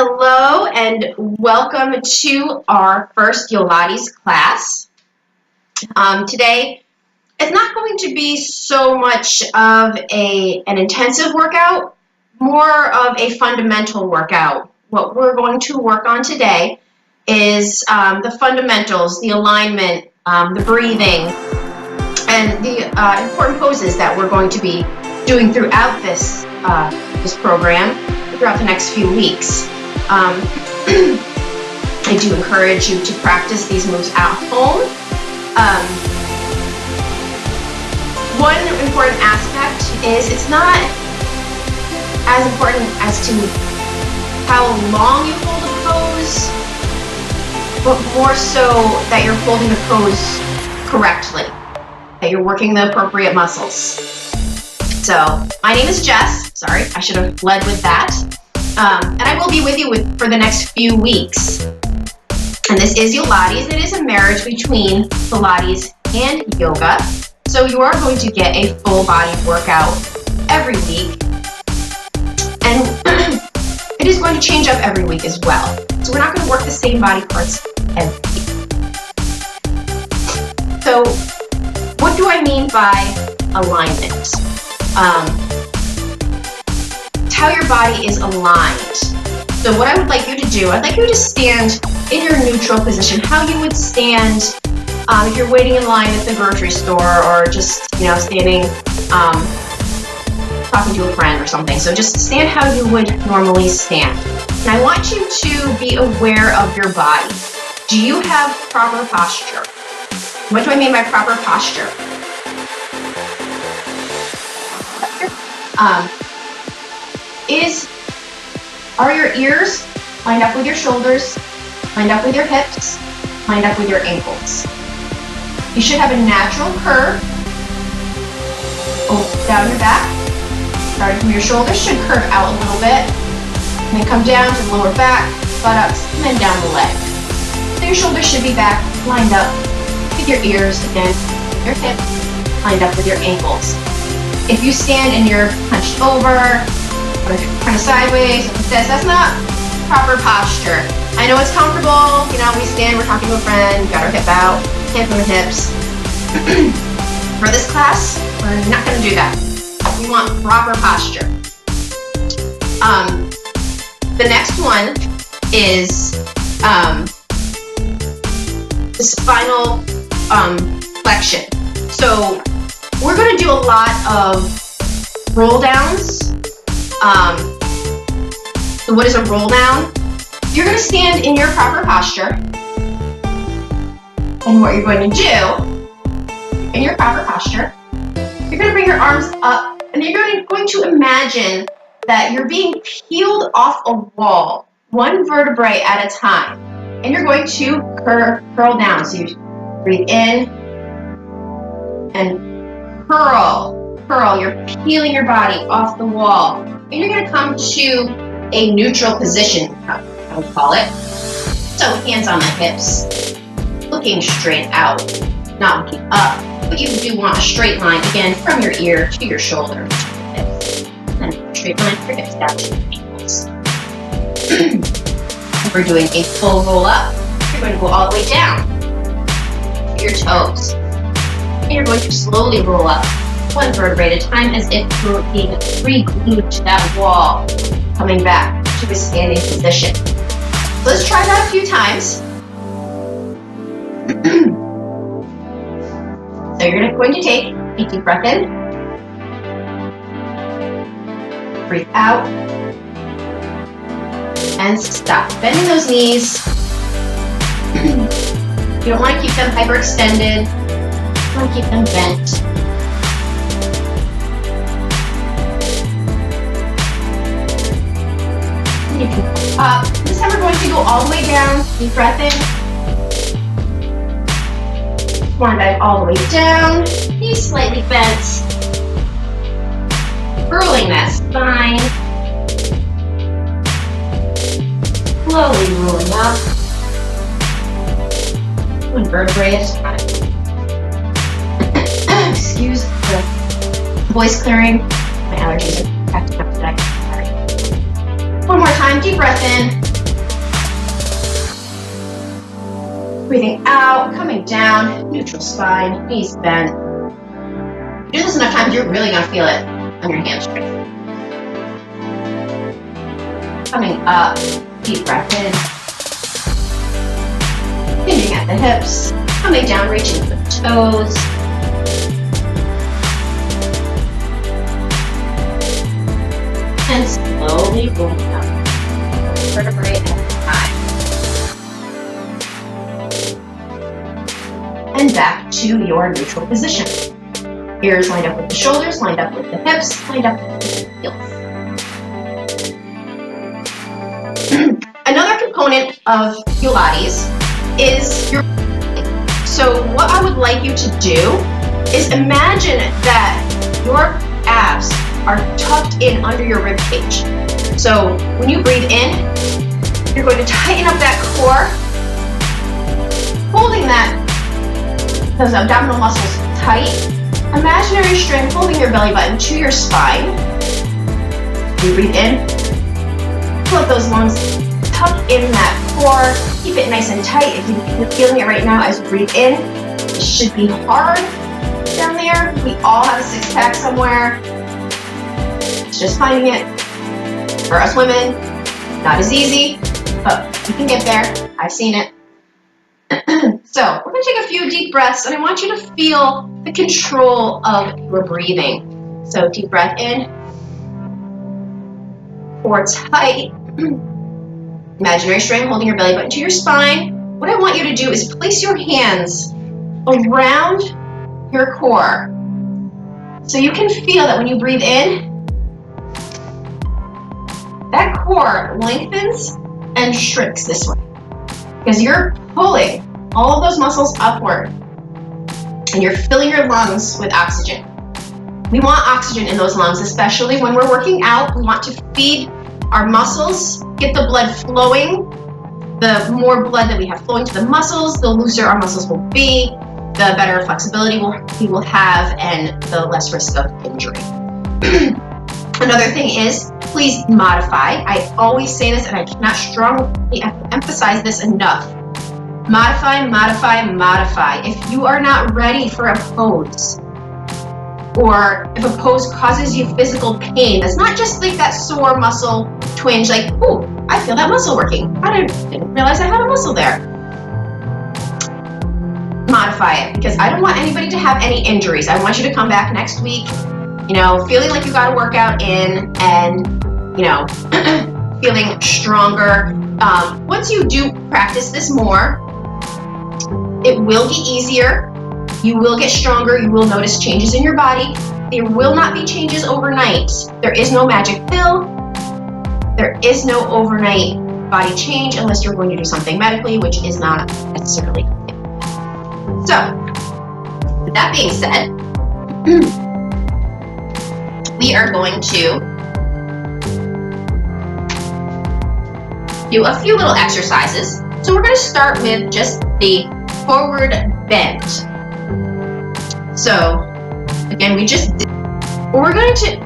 Hello and welcome to our first Yolates class. Today, it's not going to be so much of an intensive workout, more of a fundamental workout. What we're going to work on today is the fundamentals, the alignment, the breathing, and the important poses that we're going to be doing throughout this program, throughout the next few weeks. I do encourage you to practice these moves at home. One important aspect is it's not as important as to how long you hold a pose, but more so that you're holding the pose correctly, that you're working the appropriate muscles. So, my name is Jess. Sorry, I should have led with that. And I will be with you for the next few weeks. And this is Yolates. It is a marriage between Pilates and yoga. So you are going to get a full body workout every week. And it is going to change up every week as well. So we're not going to work the same body parts every week. So what do I mean by alignment? How your body is aligned. So what I would like you to do, I'd like you to stand in your neutral position, how you would stand if you're waiting in line at the grocery store or just, standing, talking to a friend or something. So just stand how you would normally stand. And I want you to be aware of your body. Do you have proper posture? What do I mean by proper posture? Are your ears lined up with your shoulders, lined up with your hips, lined up with your ankles? You should have a natural curve. Down your back. Starting from your shoulders, should curve out a little bit. And then come down to the lower back, buttocks, and then down the leg. So your shoulders should be back, lined up with your ears, again, your hips, lined up with your ankles. If you stand and you're hunched over, or if you're kind of sideways, like this, that's not proper posture. I know it's comfortable, we stand, we're talking to a friend, we got our hip out, hands on the hips. For this class, we're not going to do that. We want proper posture. The next one is the spinal flexion. So we're going to do a lot of roll downs. So what is a roll down? You're going to stand in your proper posture. And what you're going to do in your proper posture, you're going to bring your arms up and you're going to imagine that you're being peeled off a wall, one vertebrae at a time. And you're going to curl down. So you breathe in and curl. You're peeling your body off the wall. And you're going to come to a neutral position, I would call it. So hands on the hips, looking straight out, not looking up. But you do want a straight line, again, from your ear to your shoulder, to your hips. And then a straight line from your hips down to your ankles. If we're doing a full roll up, you're going to go all the way down to your toes. And you're going to slowly roll up, one vertebrae at a time, as if you're being re-glued to that wall, coming back to a standing position. So let's try that a few times. So you're going to take a deep breath in, breathe out, and stop. Bending those knees. You don't want to keep them hyperextended. You want to keep them bent. You can pull up. This time we're going to go all the way down. Deep breath in. Want to dive all the way down. Knees slightly bent. Curling that spine. Slowly rolling up. One vertebrae at a time. Excuse the voice clearing. My allergies are acting up today. Sorry. One more time, deep breath in. Breathing out, coming down, neutral spine, knees bent. If you do this enough times, you're really going to feel it on your hamstrings. Coming up, deep breath in. Hinging at the hips, coming down, reaching for the toes. And slowly rolling up. Vertebrae at the eye. And back to your neutral position. Ears lined up with the shoulders, lined up with the hips, lined up with the heels. Another component of Yolates is your breathing. So what I would like you to do is imagine that your abs are tucked in under your rib cage. So when you breathe in, you're going to tighten up that core, holding those abdominal muscles tight. Imaginary string holding your belly button to your spine. You breathe in, pull up those lungs, tuck in that core, keep it nice and tight. If you're feeling it right now as you breathe in, it should be hard down there. We all have a six-pack somewhere. It's just finding it. For us women, not as easy, but you can get there. I've seen it. So we're going to take a few deep breaths, and I want you to feel the control of your breathing. So deep breath in, core tight, imaginary string holding your belly button to your spine. What I want you to do is place your hands around your core. So you can feel that when you breathe in, that core lengthens and shrinks this way. Because you're pulling all of those muscles upward and you're filling your lungs with oxygen. We want oxygen in those lungs, especially when we're working out. We want to feed our muscles, get the blood flowing. The more blood that we have flowing to the muscles, the looser our muscles will be, the better flexibility we will have, and the less risk of injury. Another thing is, please modify. I always say this, and I cannot strongly emphasize this enough. Modify, modify, modify. If you are not ready for a pose, or if a pose causes you physical pain, that's not just like that sore muscle twinge, like, oh, I feel that muscle working. I didn't realize I had a muscle there. Modify it, because I don't want anybody to have any injuries. I want you to come back next week, feeling like you got a workout in and, feeling stronger. Once you do practice this more, it will get easier. You will get stronger. You will notice changes in your body. There will not be changes overnight. There is no magic pill. There is no overnight body change unless you're going to do something medically, which is not necessarily. So, with that being said, we are going to do a few little exercises. So we're going to start with just the forward bend. So, again, we're going to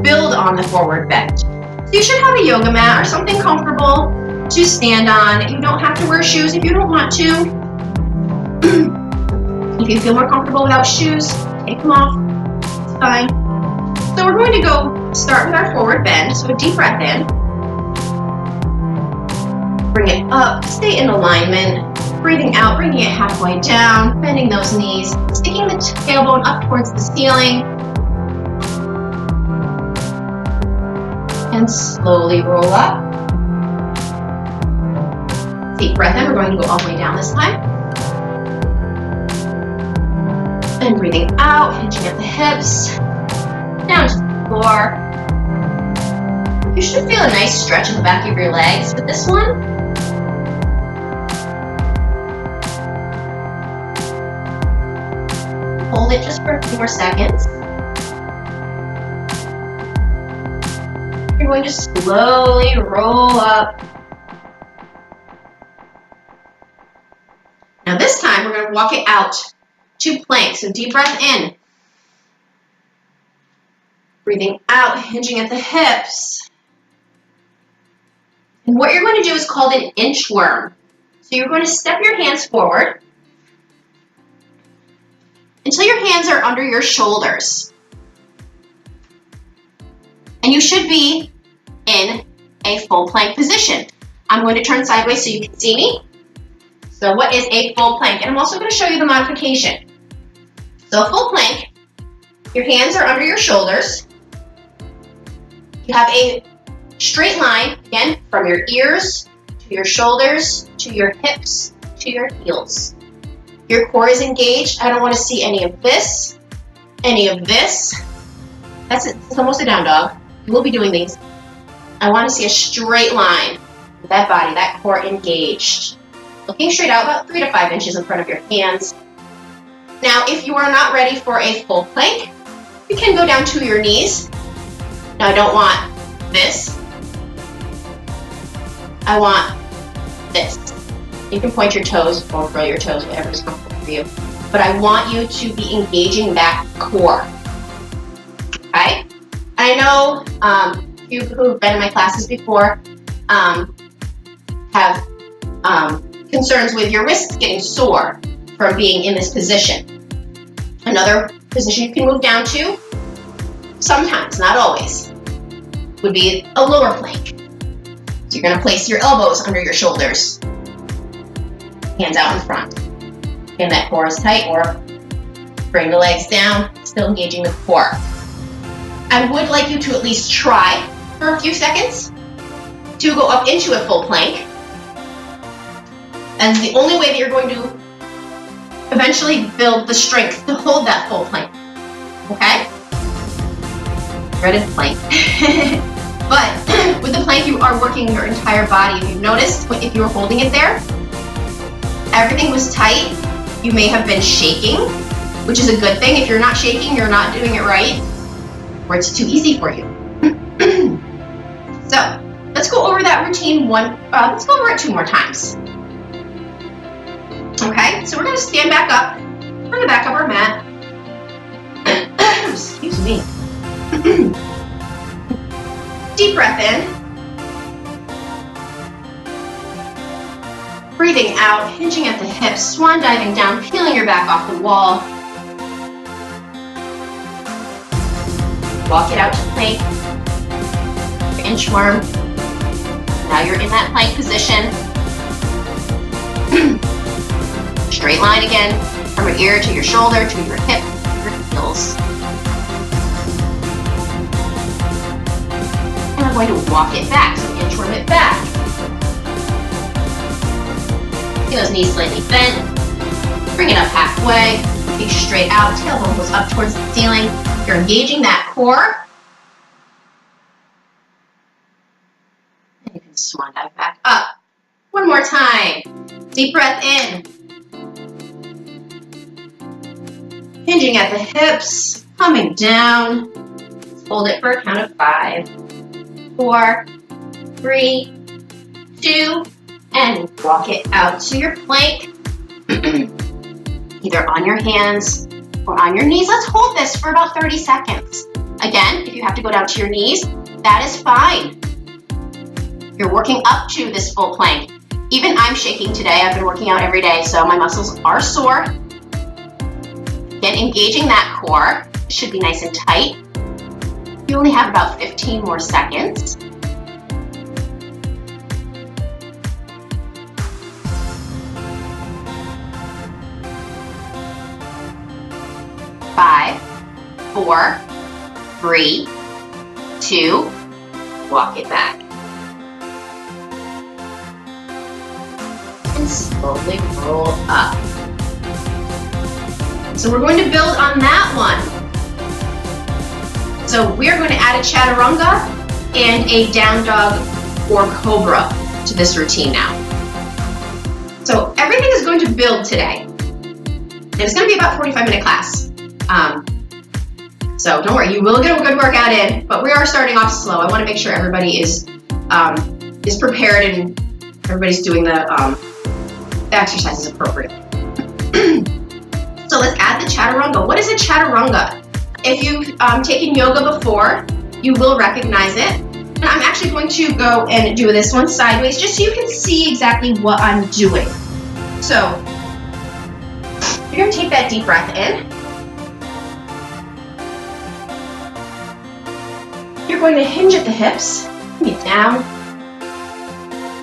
build on the forward bend. So you should have a yoga mat or something comfortable to stand on. You don't have to wear shoes if you don't want to. If you feel more comfortable without shoes, take them off. It's fine. So we're going to start with our forward bend. So a deep breath in. Bring it up, stay in alignment. Breathing out, bringing it halfway down, bending those knees, sticking the tailbone up towards the ceiling. And slowly roll up. Deep breath in, we're going to go all the way down this time. And breathing out, hinging at the hips, down to the floor. You should feel a nice stretch in the back of your legs with this one. Hold it just for a few more seconds. You're going to slowly roll up. Now this time we're going to walk it out to plank. So deep breath in. Breathing out, hinging at the hips. And what you're going to do is called an inchworm. So you're going to step your hands forward until your hands are under your shoulders. And you should be in a full plank position. I'm going to turn sideways so you can see me. So what is a full plank? And I'm also going to show you the modification. So a full plank, your hands are under your shoulders. You have a straight line, again, from your ears to your shoulders, to your hips, to your heels. Your core is engaged. I don't want to see any of this, any of this. That's it. It's almost a down dog. We'll be doing these. I want to see a straight line with that body, that core engaged. Looking straight out about 3 to 5 inches in front of your hands. Now, if you are not ready for a full plank, you can go down to your knees. Now, I don't want this. I want this. You can point your toes or curl your toes, whatever is comfortable for you. But I want you to be engaging that core. Okay? I know you who've been in my classes before have concerns with your wrists getting sore from being in this position. Another position you can move down to, sometimes, not always, would be a lower plank. So you're going to place your elbows under your shoulders, hands out in front. And that core is tight, or bring the legs down, still engaging the core. I would like you to at least try for a few seconds to go up into a full plank. And the only way that you're going to eventually build the strength to hold that full plank. Okay? Dreaded plank. But with the plank, you are working your entire body. If you've noticed, if you were holding it there, everything was tight. You may have been shaking, which is a good thing. If you're not shaking, you're not doing it right, or it's too easy for you. So let's go over that routine let's go over it 2 more times. Okay, so we're going to stand back up. We're going to back up our mat. Excuse me. Deep breath in. Breathing out, hinging at the hips, swan diving down, peeling your back off the wall. Walk it out to plank. Your inchworm. Now you're in that plank position. Straight line again, from your ear to your shoulder, to your hip, your heels. And I'm going to walk it back, so inchworm it back. Get those knees slightly bent. Bring it up halfway. Feet straight out, tailbone goes up towards the ceiling. You're engaging that core. And you can swan dive back up. One more time. Deep breath in. Hinging at the hips, coming down. Hold it for a count of 5, 4, 3, 2, and walk it out to your plank. Either on your hands or on your knees. Let's hold this for about 30 seconds. Again, if you have to go down to your knees, that is fine. You're working up to this full plank. Even I'm shaking today. I've been working out every day, so my muscles are sore. Again, engaging that core. It should be nice and tight. You only have about 15 more seconds. 5, 4, 3, 2, walk it back. And slowly roll up. So we're going to build on that one. So we're going to add a chaturanga and a down dog or cobra to this routine now. So everything is going to build today. And it's going to be about a 45-minute class. So don't worry, you will get a good workout in, but we are starting off slow. I want to make sure everybody is prepared and everybody's doing the exercises appropriately. So let's add the chaturanga. What is a chaturanga? If you've taken yoga before, you will recognize it. And I'm actually going to go and do this one sideways just so you can see exactly what I'm doing. So, you're going to take that deep breath in. You're going to hinge at the hips, bring it down,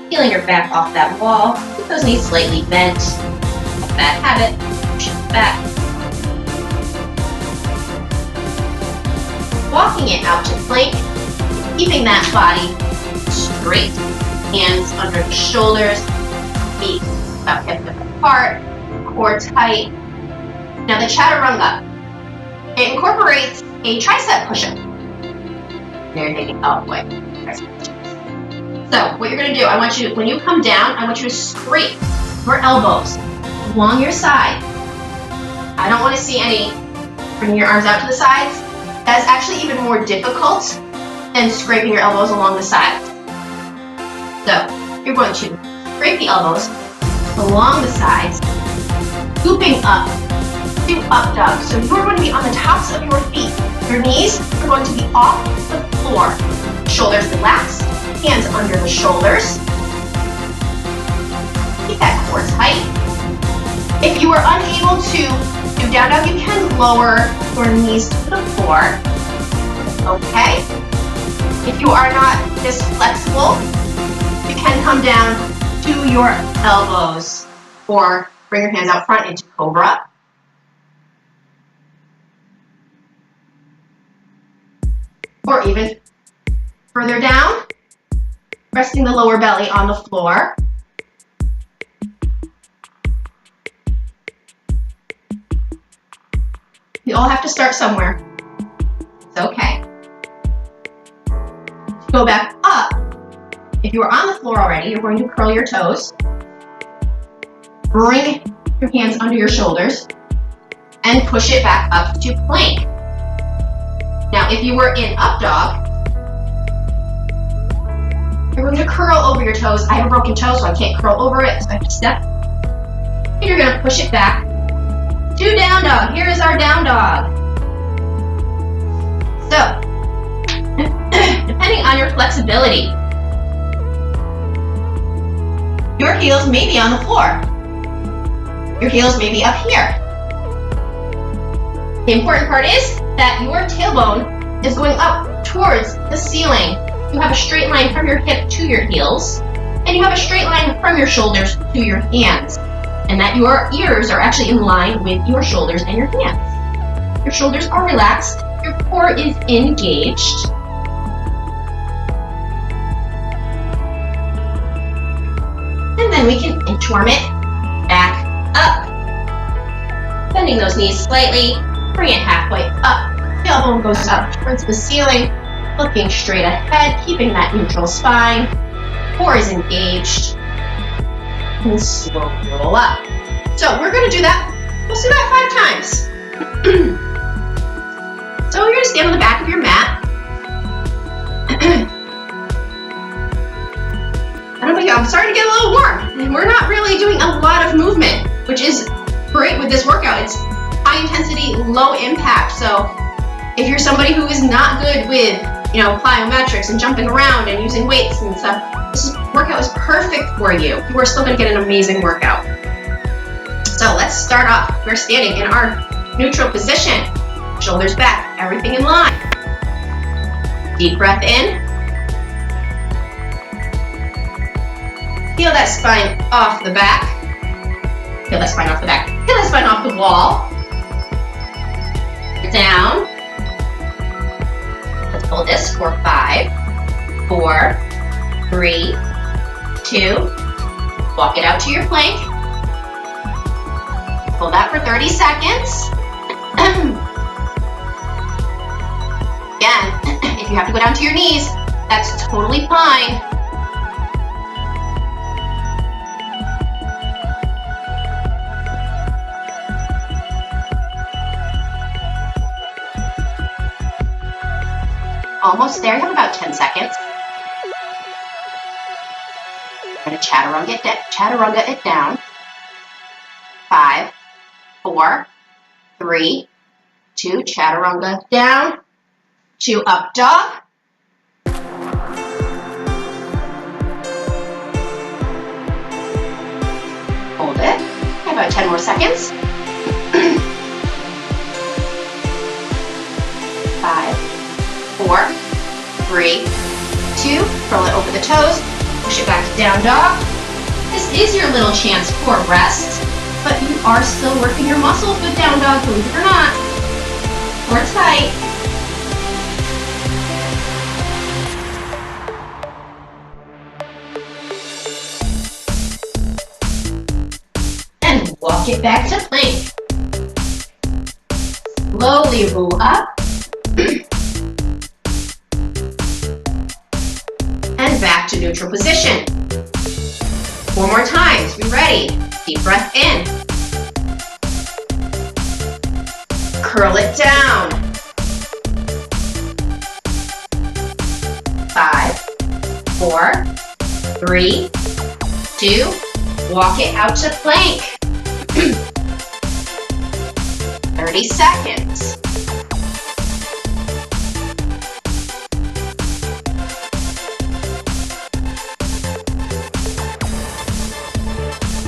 feeling your back off that wall. Keep those knees slightly bent. Bad habit, push it back. Walking it out to plank, keeping that body straight, hands under the shoulders, feet about hip width apart, core tight. Now the chaturanga, it incorporates a tricep push-up. There, taking all the way. So what you're going to do, I want you, when you come down, I want you to scrape your elbows along your side. I don't want to see any bringing your arms out to the sides. That's actually even more difficult than scraping your elbows along the sides. So you're going to scrape the elbows along the sides, scooping up to up dog. So you're going to be on the tops of your feet. Your knees are going to be off the floor. Shoulders relaxed, hands under the shoulders. Keep that core tight. If you are unable to do down dog, you can lower your knees to the floor. Okay? If you are not this flexible, you can come down to your elbows or bring your hands out front into cobra. Or even further down, resting the lower belly on the floor. You all have to start somewhere. It's okay. Go back up. If you are on the floor already, you're going to curl your toes. Bring your hands under your shoulders and push it back up to plank. Now, if you were in up dog, you're going to curl over your toes. I have a broken toe, so I can't curl over it, so I have to step. And you're going to push it back to down dog. Here is our down dog. So, depending on your flexibility, your heels may be on the floor. Your heels may be up here. The important part is that your tailbone is going up towards the ceiling. You have a straight line from your hip to your heels, and you have a straight line from your shoulders to your hands, and that your ears are actually in line with your shoulders and your hands. Your shoulders are relaxed, your core is engaged. And then we can inchworm it back up. Bending those knees slightly, bring it halfway up. Tailbone goes up towards the ceiling, looking straight ahead, keeping that neutral spine. Core is engaged. And slowly roll up. So we're going to do that. Let's do that 5 times. So you're going to stand on the back of your mat. I'm starting to get a little warm. And we're not really doing a lot of movement, which is great with this workout. It's high intensity, low impact. So if you're somebody who is not good with, plyometrics and jumping around and using weights and stuff, this workout is perfect for you. You are still going to get an amazing workout. So let's start off. We're standing in our neutral position. Shoulders back, everything in line. Deep breath in. Feel that spine off the back. Feel that spine off the back. Feel that spine off the wall. Down. Let's hold this for 5, 4, 3, 2. Walk it out to your plank. Hold that for 30 seconds. Again, if you have to go down to your knees, that's totally fine. Almost there, you have about 10 seconds. We're going to chaturanga it down. 5, 4, 3, 2, chaturanga down, 2 up dog, about 10 more seconds. 5, 4, 3, 2, curl it over the toes, push it back to down dog. This is your little chance for rest, but you are still working your muscles with down dog, believe it or not. Core tight. And walk it back to plank. Slowly roll up. And back to neutral position. 4 more times, be ready. Deep breath in. Curl it down. 5, 4, 3, 2, walk it out to plank. 30 seconds.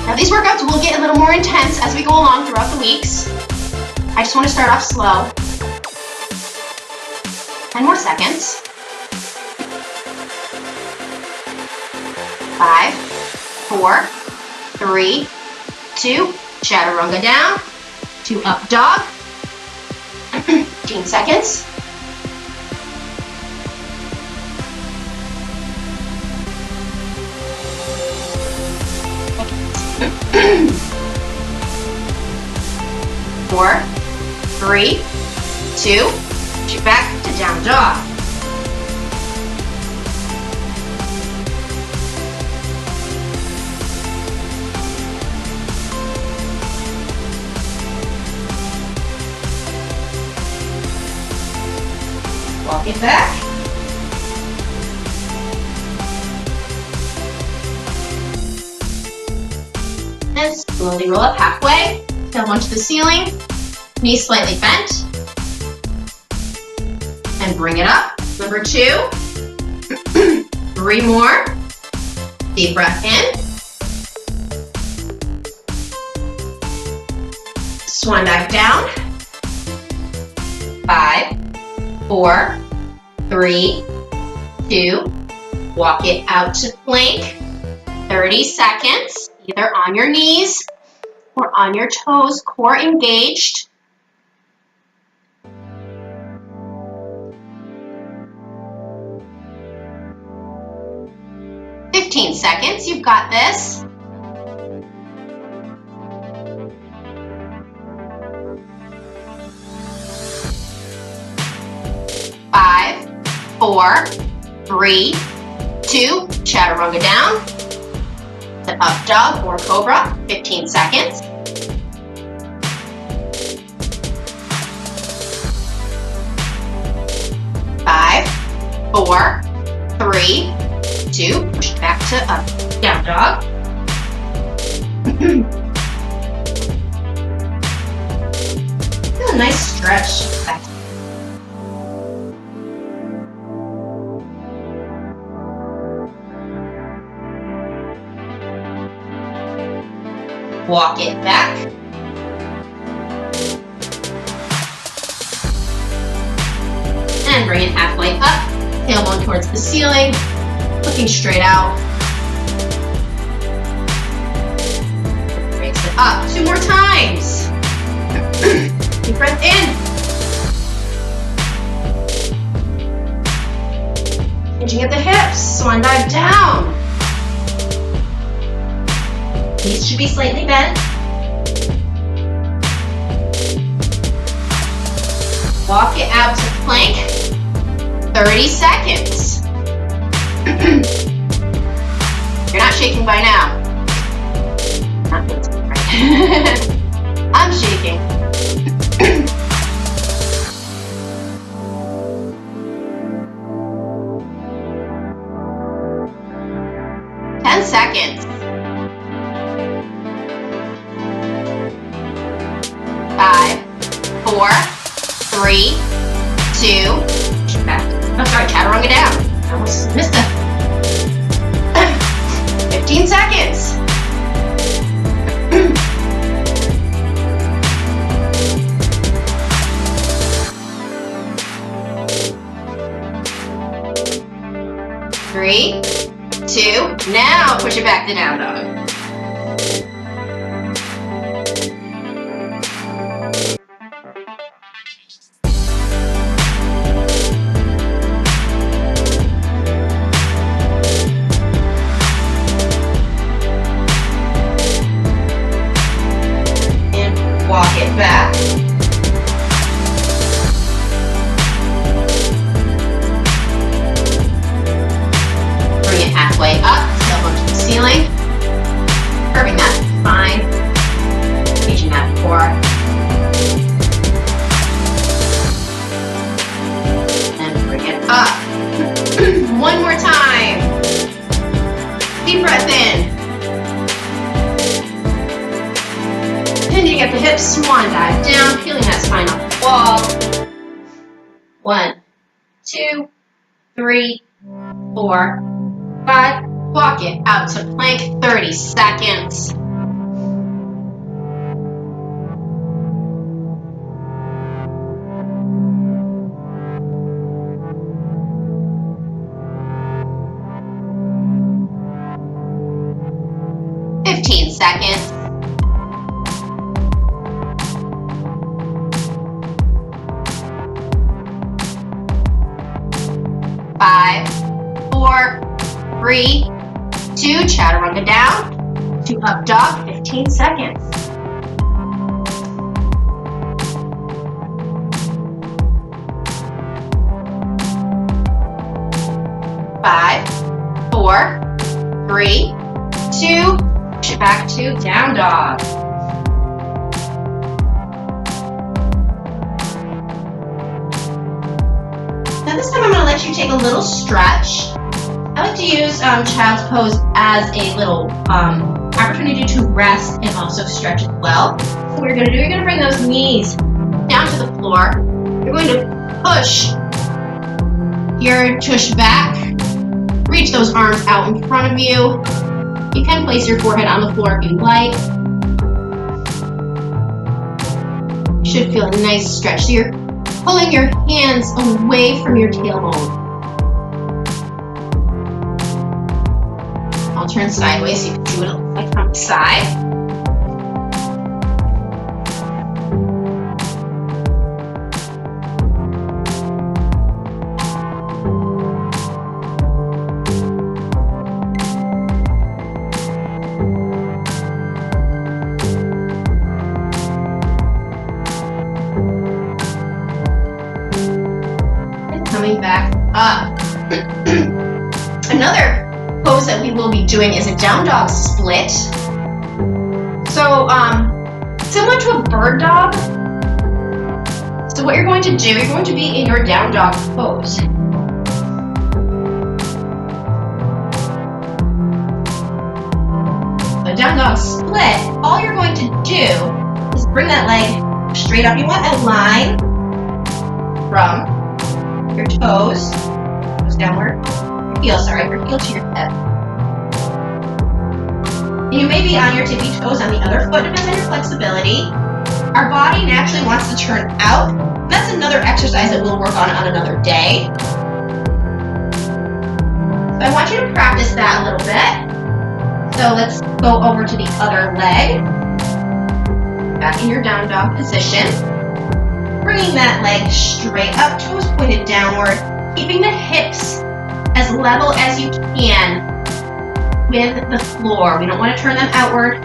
Now these workouts will get a little more intense as we go along throughout the weeks. I just want to start off slow. 10 more seconds. 5, 4, 3, 2, chaturanga down, to up dog. 15 seconds. Four, 3, 2, push back to down dog. Walk it back. And slowly roll up halfway. Tailbone to the ceiling. Knees slightly bent. And bring it up. Number 2. 3 more. Deep breath in. Swan back down. 5, 4, 3, 2, walk it out to plank. 30 seconds, either on your knees or on your toes, core engaged. "15 seconds, you've got this. Five, 4, 3, 2, chaturanga down. To up dog or cobra, 15 seconds. Five, 4, 3, 2, push back to up, down dog. Feel a nice stretch. Walk it back. And bring it halfway up. Tailbone towards the ceiling. Looking straight out. Raise it up. 2 more times. Deep breath in. Hinging at the hips. Swan dive down. Knees should be slightly bent. Walk it out to plank. 30 seconds. You're not shaking by now. Not good, right? I'm shaking. Seconds. 5, 4, 3, 2, back. Oh, sorry, chaturanga down. I almost missed it. 15 seconds. 3, 2, now push it back to down dog. And walk it back. Halfway up, tailbone to the ceiling, curving that spine, reaching that core, and bring it up. One more time. Deep breath in. Continue to get the hips, swan dive down, peeling that spine off the wall. 1, 2, 3, 4, 5, walk it out to plank, 30 seconds. Seconds. 5, 4, 3, 2, chaturanga down, to up dog, 15 seconds. Five, 4, 3, 2, push it back to down dog. Now this time I'm going to let you take a little stretch. I like to use child's pose as a little opportunity to rest and also stretch as well. So what you're going to do, you're going to bring those knees down to the floor. You're going to push your tush back. Reach those arms out in front of you. You can place your forehead on the floor if you like. You should feel a nice stretch. So you're pulling your hands away from your tailbone. I'll turn sideways so you can see what it looks like from the side. Coming back up. Another pose that we will be doing is a down dog split. So similar to a bird dog. So what you're going to do, you're going to be in your down dog pose. A down dog split, all you're going to do is bring that leg straight up. You want a line from your toes downward, your heel to your hip. You may be on your tippy toes on the other foot, depends on your flexibility. Our body naturally wants to turn out. That's another exercise that we'll work on another day. So I want you to practice that a little bit. So let's go over to the other leg. Back in your down dog position. Bringing that leg straight up, toes pointed downward, keeping the hips as level as you can with the floor. We don't want to turn them outward.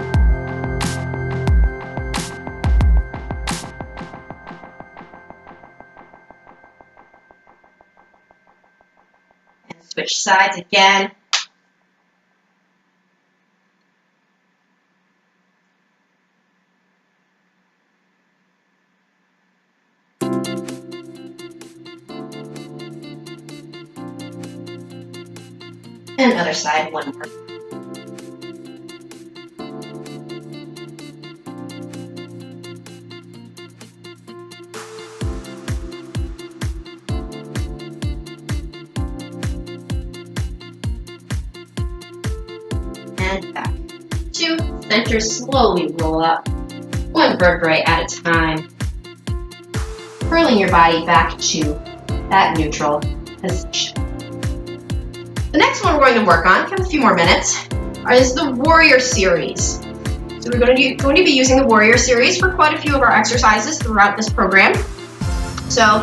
And switch sides again. And other side, one more. And back. 2, center, slowly roll up. 1 vertebrae at a time. Curling your body back to that neutral position. The next one we're going to work on, have a few more minutes, is the Warrior Series. So we're going to be using the Warrior Series for quite a few of our exercises throughout this program. So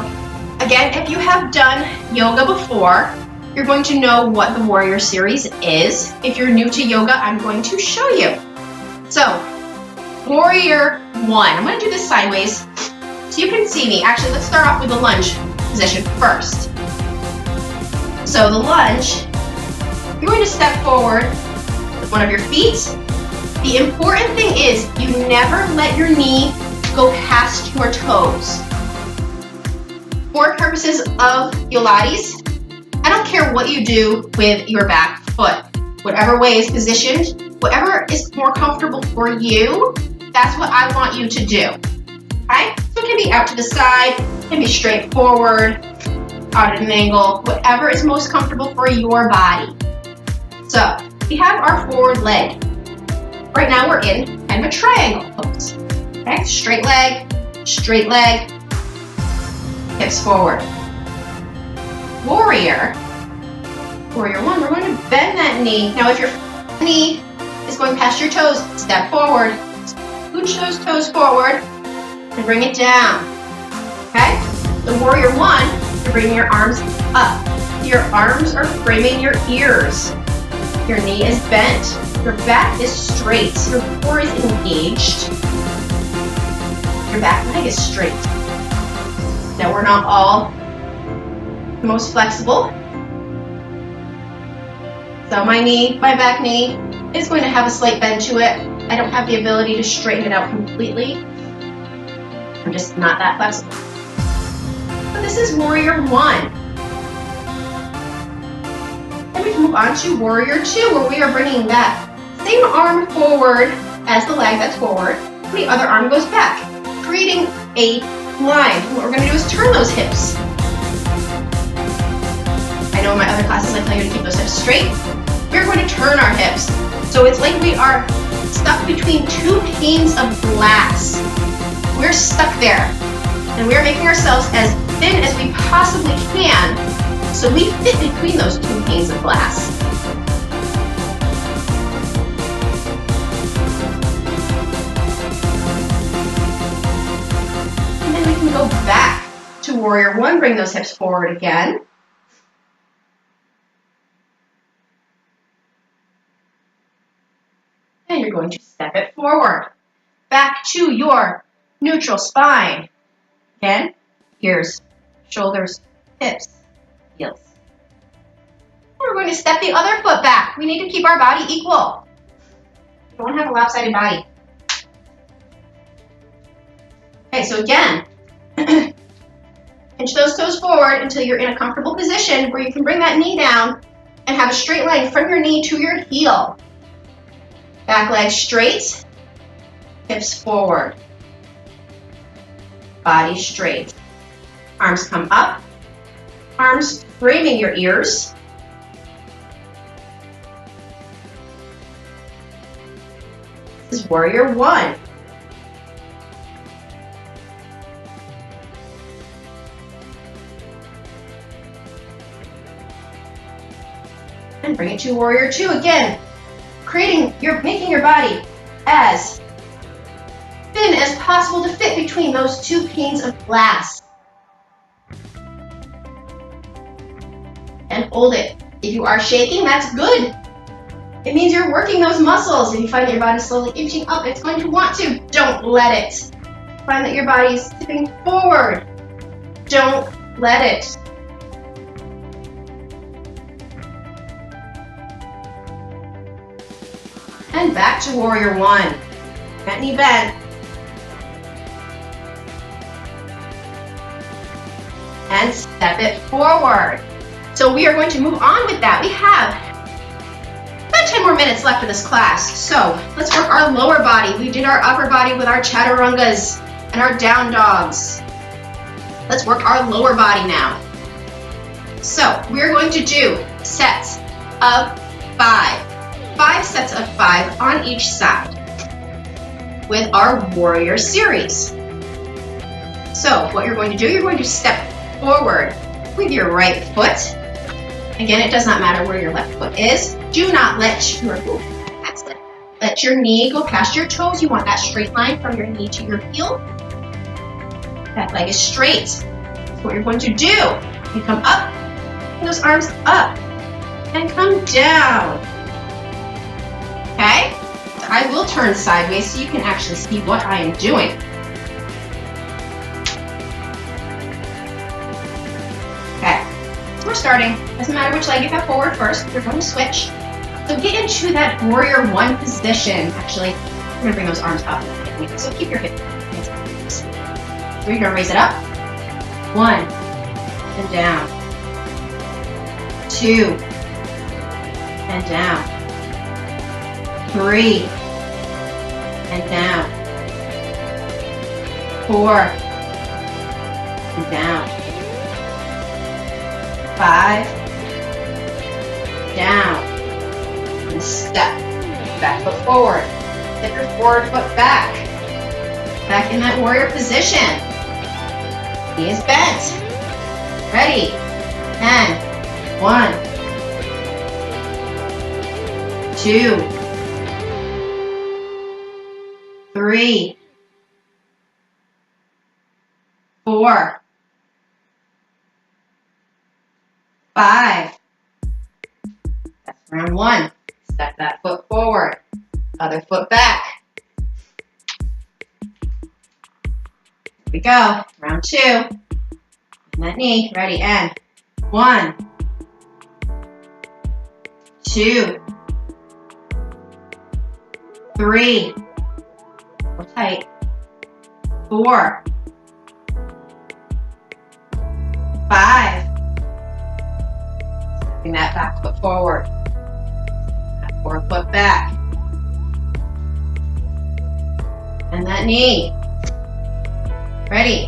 again, if you have done yoga before, you're going to know what the Warrior Series is. If you're new to yoga, I'm going to show you. So, Warrior 1. I'm going to do this sideways so you can see me. Actually, let's start off with the lunge position first. So the lunge, you're going to step forward with one of your feet. The important thing is you never let your knee go past your toes. For purposes of Yolates, I don't care what you do with your back foot. Whatever way is positioned, whatever is more comfortable for you, that's what I want you to do. Okay? So it can be out to the side, it can be straight forward, out at an angle, whatever is most comfortable for your body. So we have our forward leg. Right now we're in kind of a triangle pose. Okay? Straight leg, hips forward. Warrior 1, we're going to bend that knee. Now if your knee is going past your toes, step forward. Scooch those toes forward and bring it down. Okay? The Warrior 1, you're bringing your arms up. Your arms are framing your ears. Your knee is bent. Your back is straight. Your core is engaged. Your back leg is straight. Now we're not all the most flexible. So my back knee is going to have a slight bend to it. I don't have the ability to straighten it out completely. I'm just not that flexible. But this is Warrior 1. Then we can move on to Warrior 2, where we are bringing that same arm forward as the leg that's forward. The other arm goes back, creating a line. What we're going to do is turn those hips. I know in my other classes I tell you to keep those hips straight. We're going to turn our hips. So it's like we are stuck between two panes of glass. We're stuck there. And we're making ourselves as thin as we possibly can so we fit between those two panes of glass. And then we can go back to Warrior 1, bring those hips forward again. And you're going to step it forward. Back to your neutral spine. Again, ears, shoulders, hips, heels. And we're going to step the other foot back. We need to keep our body equal. We don't have a lopsided body. Okay, so again, pinch those toes forward until you're in a comfortable position where you can bring that knee down and have a straight line from your knee to your heel. Back leg straight, hips forward, body straight. Arms come up, arms framing your ears. This is Warrior 1. And bring it to Warrior 2 again. Making your body as thin as possible to fit between those two panes of glass. And hold it. If you are shaking, that's good. It means you're working those muscles. If you find that your body's slowly inching up, it's going to want to. Don't let it. Find that your body is tipping forward. Don't let it. And back to Warrior 1. That knee bent. And step it forward. So we are going to move on with that. We have about 10 more minutes left of this class. So let's work our lower body. We did our upper body with our chaturangas and our down dogs. Let's work our lower body now. So we're going to do sets of 5. 5 sets of 5 on each side with our Warrior Series. So what you're going to do, you're going to step forward with your right foot Again, it does not matter where your left foot is. Do not let your knee go past your toes. You want that straight line from your knee to your heel. That leg is straight. That's what you're going to do. You come up, bring those arms up, and come down. Okay? So I will turn sideways so you can actually see what I am doing. Okay, so we're starting. Doesn't matter which leg you have forward first, you're going to switch. So get into that warrior one position. Actually, I'm gonna bring those arms up. So keep your hips. So you're gonna raise it up. 1, and down. 2, and down. 3, and down. 4, and down. 5, down. And step. Back foot forward. Step your forward foot back. Back in that warrior position. Knee is bent. Ready. 10. 1. 2. 3. 4. 5. That's round 1. Step that foot forward. Other foot back. Here we go. Round 2. And that knee. Ready, and 1. 2. 3. Hold tight. 4. 5. Stepping that back foot forward. That forward foot back. And that knee. Ready.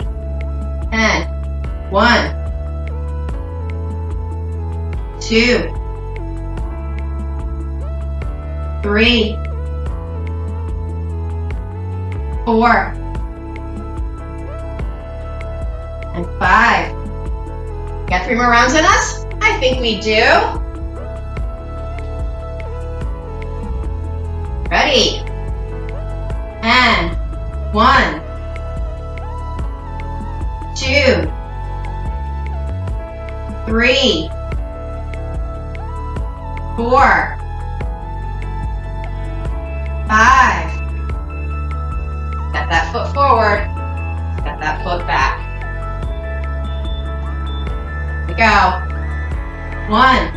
10. 1. 2. 3. 4. And 5. Got 3 more rounds in us? I think we do. Ready. 10. 1. 2. 3. 4. 5. Step that foot forward. Step that foot back. Here we go. 1.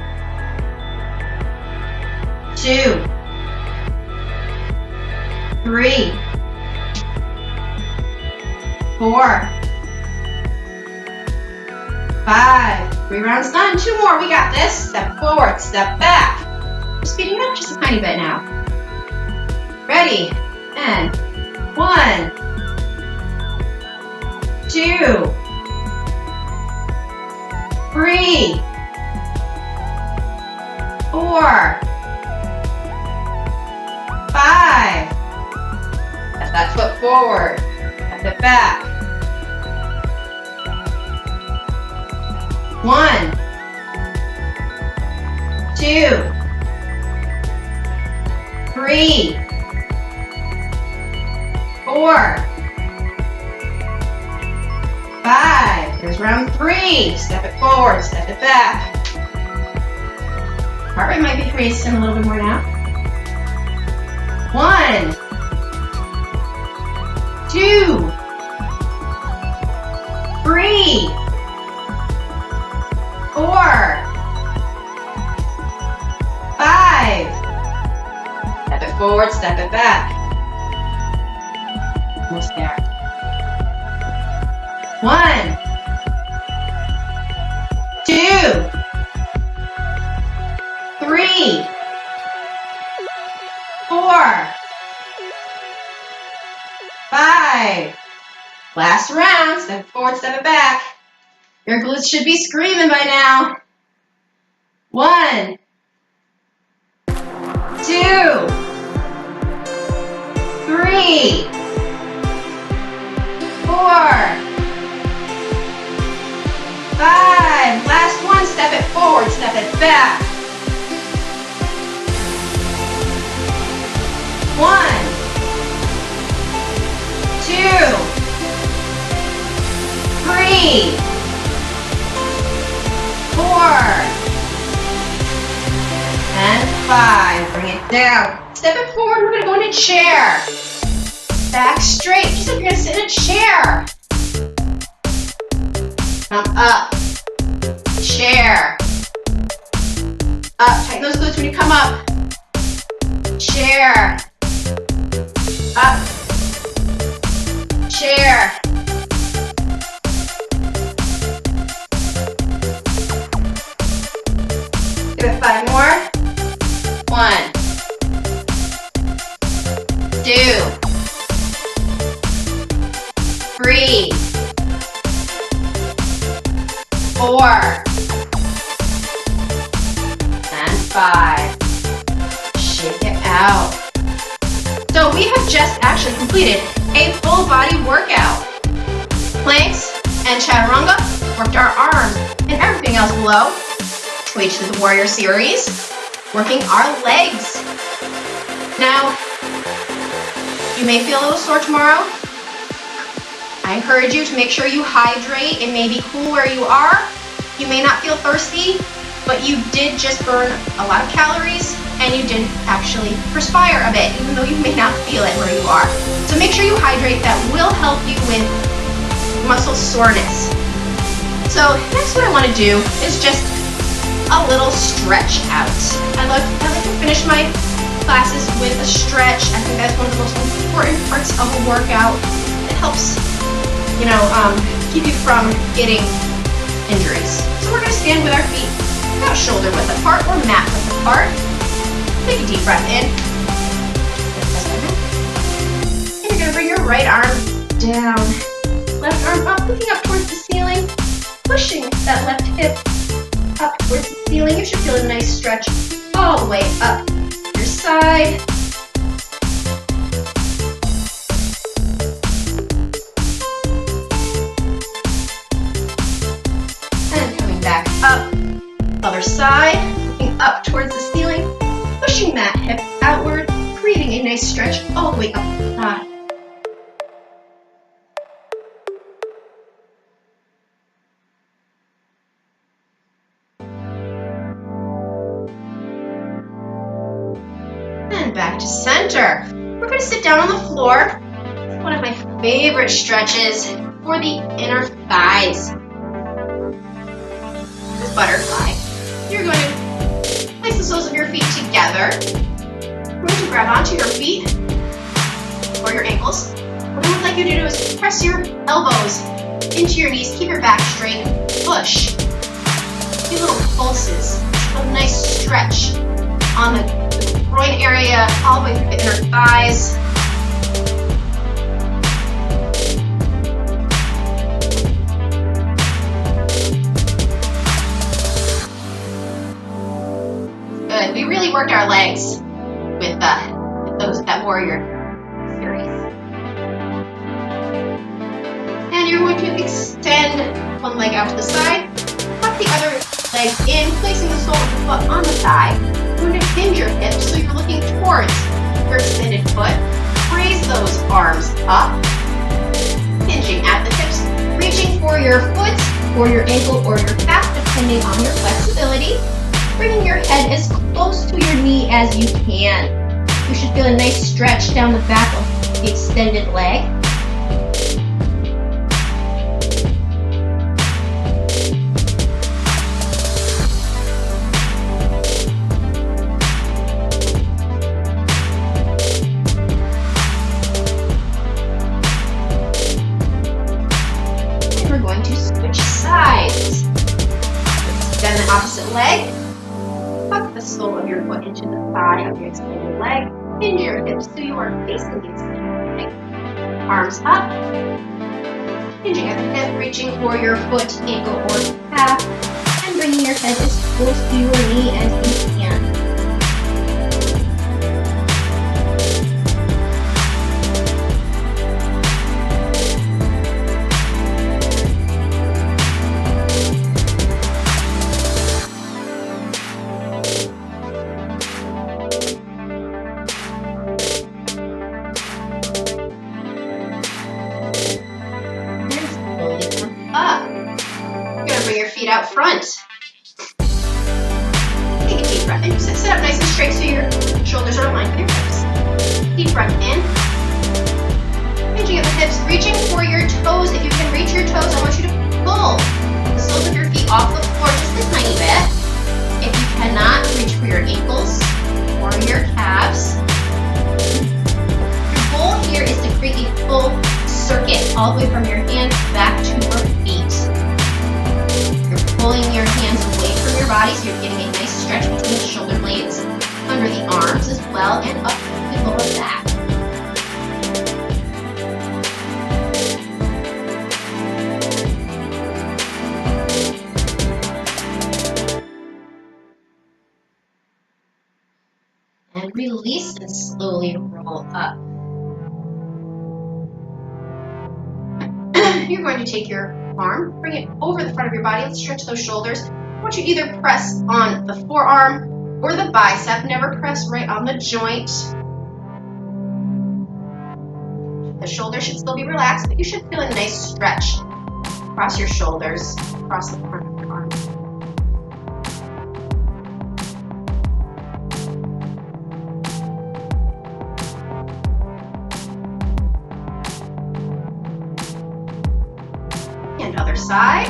2. 3. 4. 5. 3 rounds done. 2 more. We got this. Step forward. Step back. We're speeding up just a tiny bit now. Ready. And 1. 2. 3. 4. 5. Step that foot forward. Step it back. 1. 2. 3. 4. 5. Here's round 3. Step it forward, step it back. Heart rate might be racing a little bit more now. 1. 2. 3. 4. 5. Step it forward, step it back. Almost there. 1. 2. 3. 4. 5. Last round. Step it forward, step it back. Your glutes should be screaming by now. 1. 2. 3. 4. 5. Last one. Step it forward. Step step it back. 1, 2, 3, 4, and 5. Bring it down. Step it forward. We're going to go in a chair. Back straight. Just like you're going to sit in a chair. Come up. Chair. Up. Tighten those glutes when you come up. Chair. Up. Chair. Give it 5 more. 1, 2, 3, 4, and 5. Shake it out. So we have just actually completed a full body workout. Planks and chaturanga, worked our arms and everything else below. We did the warrior series, working our legs. Now, you may feel a little sore tomorrow. I encourage you to make sure you hydrate. It may be cool where you are. You may not feel thirsty, but you did just burn a lot of calories and you did actually perspire a bit, even though you may not feel it where you are. So make sure you hydrate. That will help you with muscle soreness. So next what I want to do is just a little stretch out. I like to finish my classes with a stretch. I think that's one of the most important parts of a workout. It helps, keep you from getting injuries. So we're going to stand with our feet about shoulder width apart or mat width apart. Take a deep breath in. And you're going to bring your right arm down. Left arm up, looking up towards the ceiling. Pushing that left hip up towards the ceiling. You should feel a nice stretch all the way up your side. And coming back up, other side, looking up towards the ceiling, pushing that hip outward, creating a nice stretch all the way up the thigh. Back to center. We're going to sit down on the floor. One of my favorite stretches for the inner thighs. This butterfly. You're going to place the soles of your feet together. We're going to grab onto your feet or your ankles. What I would like you to do is press your elbows into your knees. Keep your back straight. Push. These little pulses. A nice stretch on the groin area, all the way through the inner thighs. Good. We really worked our legs with that warrior series. And you're going to extend one leg out to the side, tuck the other leg in, placing the sole of the foot on the thigh. You're going to hinge your hips so you're looking towards your extended foot. Raise those arms up, hinging at the hips, reaching for your foot, or your ankle, or your calf, depending on your flexibility. Bringing your head as close to your knee as you can. You should feel a nice stretch down the back of the extended leg. Opposite leg. Tuck the sole of your foot into the thigh of your extended leg. Hinge your hips so you are facing the extended leg. Arms up. Hinging at the hip, reaching for your foot, ankle, or calf, and bringing your head as close to your knee as you can. your feet out front. Take a deep breath in. Sit up nice and straight so your shoulders are aligned with your hips. Deep breath in. Hinging at the hips, reaching for your toes. If you can reach your toes, I want you to pull the soles of your feet off the floor just a tiny bit. If you cannot, reach for your ankles or your calves. Your goal here is to create a full circuit all the way from your hands back to your feet. You're pulling your hands away from your body, so you're getting a nice stretch between the shoulder blades, under the arms as well, and up the lower back. And release and slowly roll up. You're going to take your arm, bring it over the front of your body. Let's stretch those shoulders. I want you to either press on the forearm or the bicep. Never press right on the joint. The shoulders should still be relaxed, but you should feel a nice stretch across your shoulders, across the front of your arm. And other side.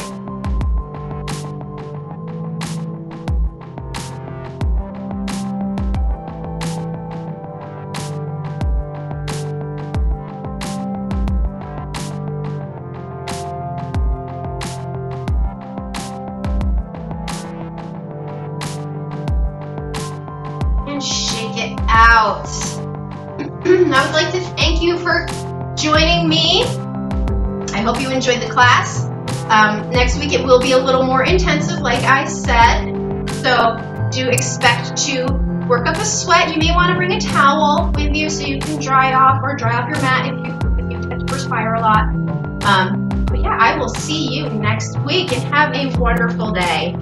And shake it out. I would like to thank you for joining me. I hope you enjoyed the class. Next week it will be a little more intensive, like I said. So do expect to work up a sweat. You may want to bring a towel with you so you can dry off or dry off your mat if you tend to perspire a lot. But yeah, I will see you next week and have a wonderful day.